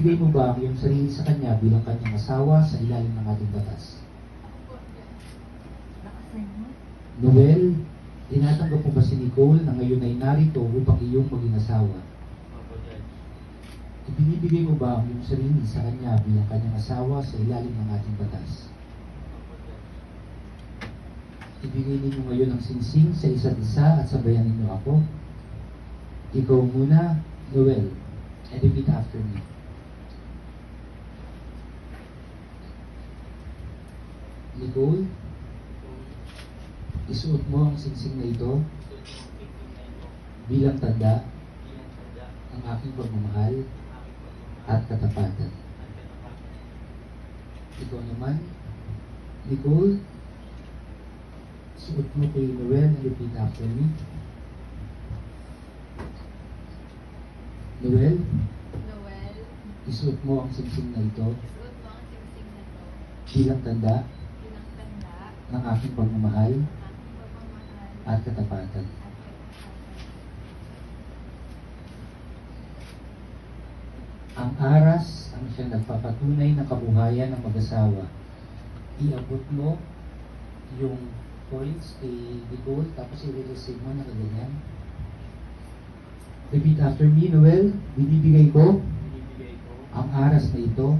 Ibibigay mo ba ang iyong sarili sa kanya bilang kanyang asawa sa ilalim ng ating batas? Noel, tinatanggap mo ba si Nicole na ngayon ay narito upang iyong maging asawa? Ibinibigay mo ba ang iyong sarili sa kanya bilang kanyang asawa sa ilalim ng ating batas? Ibigay ninyo ngayon ang singsing sa isa't isa at sabayan ninyo ako. Ikaw muna, Noel, and repeat after me. Nicole, isuot mo ang singsing na ito bilang tanda ng aking pagmamahal at katapatan. Ikaw naman, Nicole, suot mo kay Noel and repeat after me. Noel, isuot mo ang singsing na ito bilang tanda ng aking pagmamahal at katapatan. Ang aras ang siyang nagpapatunay ng kabuhayan ng mag-asawa. Iabot mo yung coins kay Nicole, tapos i-receive mo na ganyan. Repeat after me, Noel. Binibigay ko ang aras na ito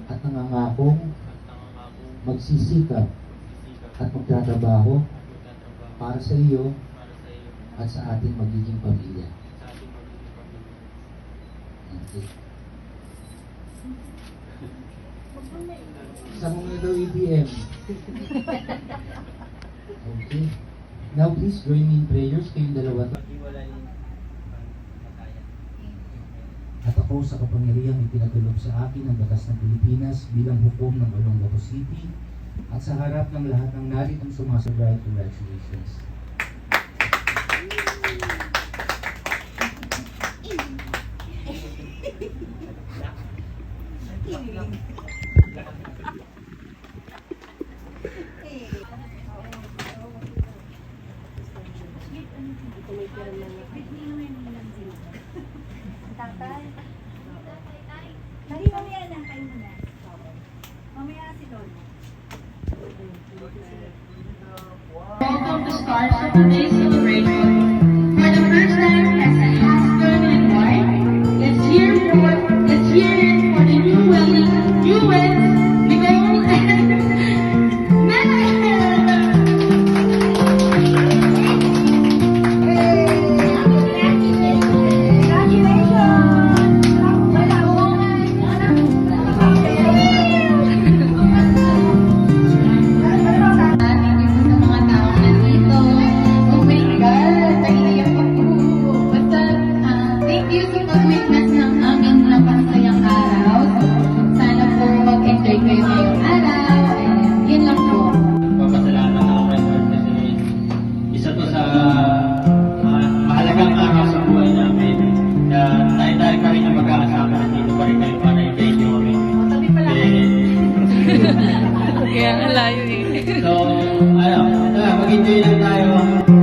at nangangakong magsisikap at magtatrabaho para sa iyo at sa ating magiging pamilya. Okay. Sa mga daw ATM. Okay. Now please join me in prayers kayong dalawa. At ako sa kapangyarihang ipinagkaloob sa akin ng batas ng Pilipinas bilang hukom ng Olongapo City at sa harap ng lahat ng naritong sumasabay, congratulations. Tatay. Dali, mamaya na kayo muna. Mamaya si Lolo. Welcome to start of today's celebration. For the first time as a husband and wife, let's hear it for the newlyweds, Nicole and Mel. Mahalagang araw sa buhay namin na tayo-tayo kami na magkakasama na dito pa rin kayo para i-thank nyo kami. Kaya ang layo eh. So, mag-enjoy lang tayo.